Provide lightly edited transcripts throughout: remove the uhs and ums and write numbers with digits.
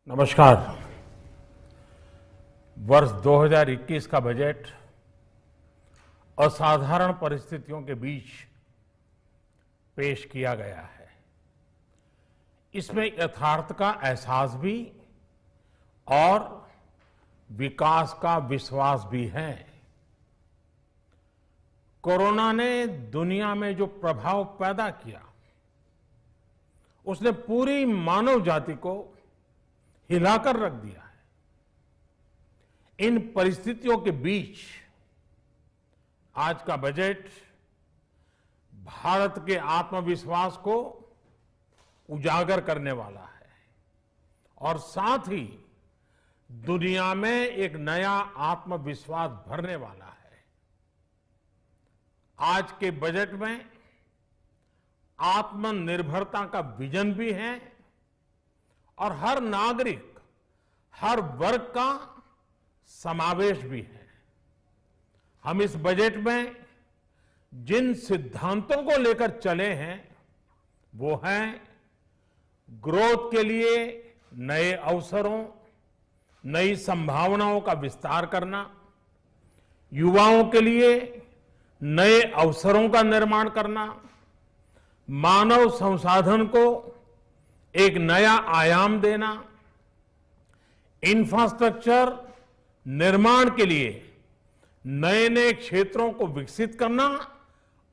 नमस्कार। वर्ष 2021 का बजट असाधारण परिस्थितियों के बीच पेश किया गया है। इसमें यथार्थ का एहसास भी और विकास का विश्वास भी है। कोरोना ने दुनिया में जो प्रभाव पैदा किया, उसने पूरी मानव जाति को हिलाकर रख दिया है। इन परिस्थितियों के बीच आज का बजट भारत के आत्मविश्वास को उजागर करने वाला है और साथ ही दुनिया में एक नया आत्मविश्वास भरने वाला है। आज के बजट में आत्मनिर्भरता का विजन भी है और हर नागरिक, हर वर्ग का समावेश भी है। हम इस बजट में जिन सिद्धांतों को लेकर चले हैं वो हैं ग्रोथ के लिए नए अवसरों, नई संभावनाओं का विस्तार करना, युवाओं के लिए नए अवसरों का निर्माण करना, मानव संसाधन को एक नया आयाम देना, इंफ्रास्ट्रक्चर निर्माण के लिए नए नए क्षेत्रों को विकसित करना,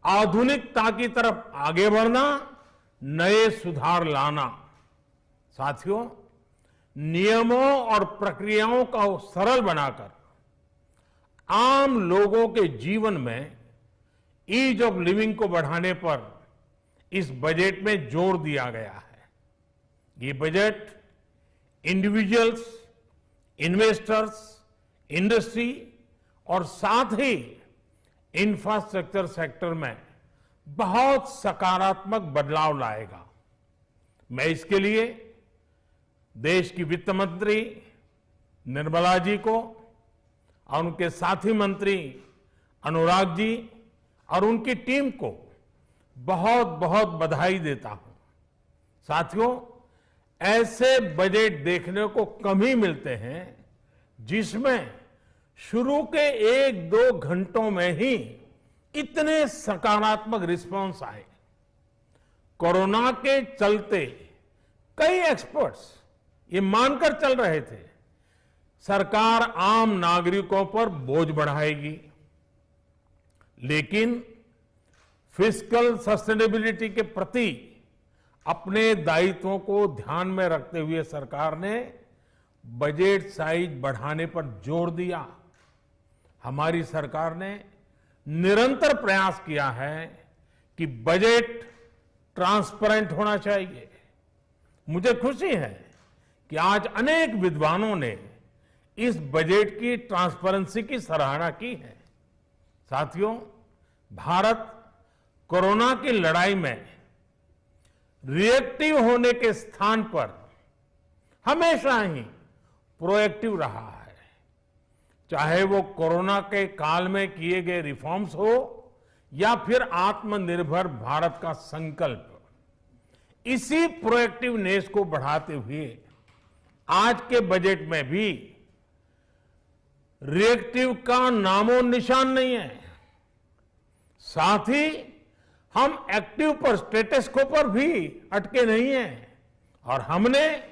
आधुनिकता की तरफ आगे बढ़ना, नए सुधार लाना। साथियों, नियमों और प्रक्रियाओं को सरल बनाकर आम लोगों के जीवन में ईज ऑफ लिविंग को बढ़ाने पर इस बजट में जोर दिया गया है। ये बजट इंडिविजुअल्स, इन्वेस्टर्स, इंडस्ट्री और साथ ही इंफ्रास्ट्रक्चर सेक्टर में बहुत सकारात्मक बदलाव लाएगा। मैं इसके लिए देश की वित्त मंत्री निर्मला जी को और उनके साथी मंत्री अनुराग जी और उनकी टीम को बहुत बहुत बधाई देता हूं। साथियों, ऐसे बजट देखने को कम ही मिलते हैं जिसमें शुरू के 1-2 घंटों में ही इतने सकारात्मक रिस्पांस आए। कोरोना के चलते कई एक्सपर्ट्स ये मानकर चल रहे थे सरकार आम नागरिकों पर बोझ बढ़ाएगी, लेकिन फिस्कल सस्टेनेबिलिटी के प्रति अपने दायित्वों को ध्यान में रखते हुए सरकार ने बजट साइज बढ़ाने पर जोर दिया। हमारी सरकार ने निरंतर प्रयास किया है कि बजट ट्रांसपेरेंट होना चाहिए। मुझे खुशी है कि आज अनेक विद्वानों ने इस बजट की ट्रांसपेरेंसी की सराहना की है। साथियों, भारत कोरोना की लड़ाई में रिएक्टिव होने के स्थान पर हमेशा ही प्रोएक्टिव रहा है। चाहे वो कोरोना के काल में किए गए रिफॉर्म्स हो या फिर आत्मनिर्भर भारत का संकल्प, इसी प्रोएक्टिवनेस को बढ़ाते हुए आज के बजट में भी रिएक्टिव का नामो निशान नहीं है। साथ ही हम एक्टिव पर, स्टेटस को पर भी अटके नहीं हैं और हमने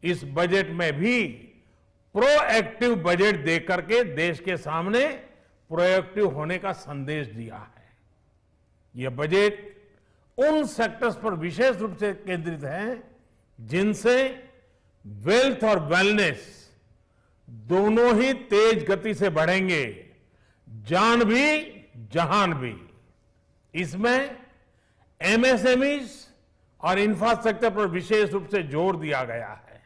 इस बजट में भी प्रोएक्टिव बजट देकर के देश के सामने प्रोएक्टिव होने का संदेश दिया है। यह बजट उन सेक्टर्स पर विशेष रूप से केंद्रित है जिनसे वेल्थ और वेलनेस दोनों ही तेज गति से बढ़ेंगे, जान भी जहान भी। इसमें एमएसएमईज और इंफ्रास्ट्रक्चर पर विशेष रूप से जोर दिया गया है।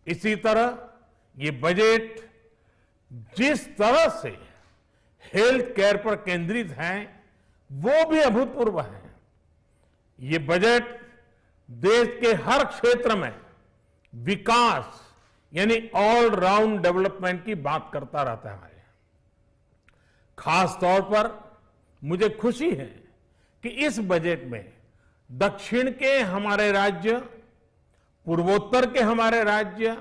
इसी तरह ये बजट जिस तरह से हेल्थ केयर पर केंद्रित है वो भी अभूतपूर्व है। ये बजट देश के हर क्षेत्र में विकास यानी ऑल राउंड डेवलपमेंट की बात करता रहता है। खास तौर पर मुझे खुशी है कि इस बजट में दक्षिण के हमारे राज्य, पूर्वोत्तर के हमारे राज्य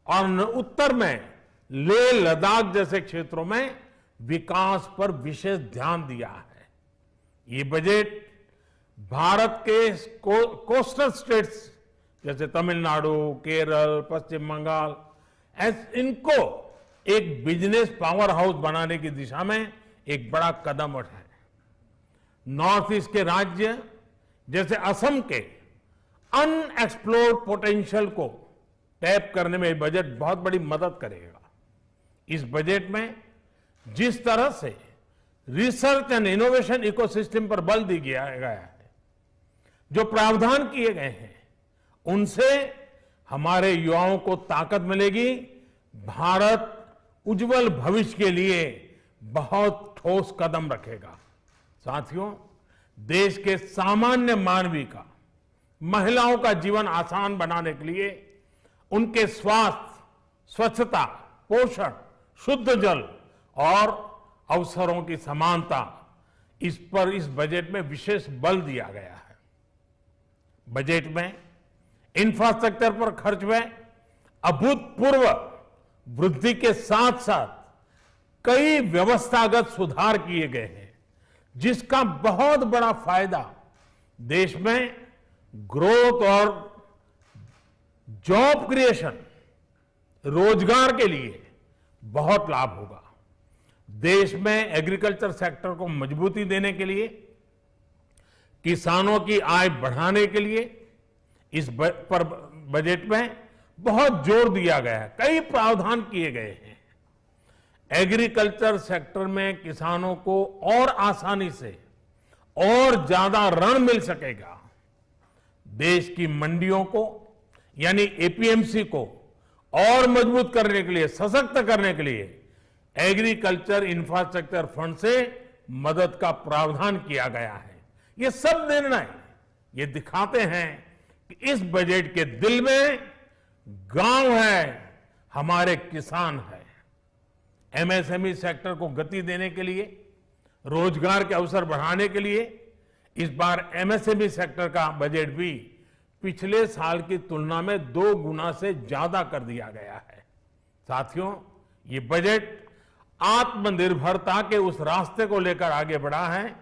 और उत्तर में लेह लद्दाख जैसे क्षेत्रों में विकास पर विशेष ध्यान दिया है। ये बजट भारत के कोस्टल स्टेट्स जैसे तमिलनाडु, केरल, पश्चिम बंगाल इनको एक बिजनेस पावर हाउस बनाने की दिशा में एक बड़ा कदम उठाए। नॉर्थ ईस्ट के राज्य जैसे असम के अनएक्सप्लोर्ड पोटेंशियल को टैप करने में बजट बहुत बड़ी मदद करेगा। इस बजट में जिस तरह से रिसर्च एंड इनोवेशन इकोसिस्टम पर बल दिया गया है, जो प्रावधान किए गए हैं, उनसे हमारे युवाओं को ताकत मिलेगी। भारत उज्जवल भविष्य के लिए बहुत ठोस कदम रखेगा। साथियों, देश के सामान्य मानवी का, महिलाओं का जीवन आसान बनाने के लिए उनके स्वास्थ्य, स्वच्छता, पोषण, शुद्ध जल और अवसरों की समानता, इस पर इस बजट में विशेष बल दिया गया है। बजट में इंफ्रास्ट्रक्चर पर खर्च में अभूतपूर्व वृद्धि के साथ साथ कई व्यवस्थागत सुधार किए गए हैं, जिसका बहुत बड़ा फायदा देश में ग्रोथ और जॉब क्रिएशन, रोजगार के लिए बहुत लाभ होगा। देश में एग्रीकल्चर सेक्टर को मजबूती देने के लिए, किसानों की आय बढ़ाने के लिए इस पर बजट में बहुत जोर दिया गया है। कई प्रावधान किए गए हैं। एग्रीकल्चर सेक्टर में किसानों को और आसानी से और ज्यादा ऋण मिल सकेगा। देश की मंडियों को यानी एपीएमसी को और मजबूत करने के लिए, सशक्त करने के लिए एग्रीकल्चर इंफ्रास्ट्रक्चर फंड से मदद का प्रावधान किया गया है। ये सब निर्णय ये दिखाते हैं कि इस बजट के दिल में गांव है, हमारे किसान है। एमएसएमई सेक्टर को गति देने के लिए, रोजगार के अवसर बढ़ाने के लिए इस बार एमएसएमई सेक्टर का बजट भी पिछले साल की तुलना में 2 गुना से ज्यादा कर दिया गया है। साथियों, ये बजट आत्मनिर्भरता के उस रास्ते को लेकर आगे बढ़ा है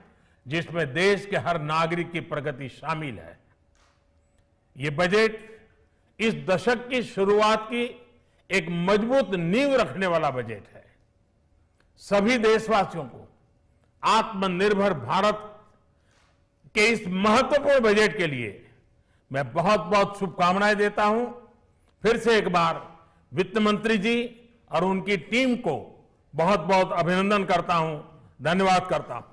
जिसमें देश के हर नागरिक की प्रगति शामिल है। ये बजट इस दशक की शुरुआत की एक मजबूत नींव रखने वाला बजट है। सभी देशवासियों को आत्मनिर्भर भारत के इस महत्वपूर्ण बजट के लिए मैं बहुत बहुत शुभकामनाएं देता हूं। फिर से एक बार वित्त मंत्री जी और उनकी टीम को बहुत बहुत अभिनंदन करता हूं, धन्यवाद करता हूं।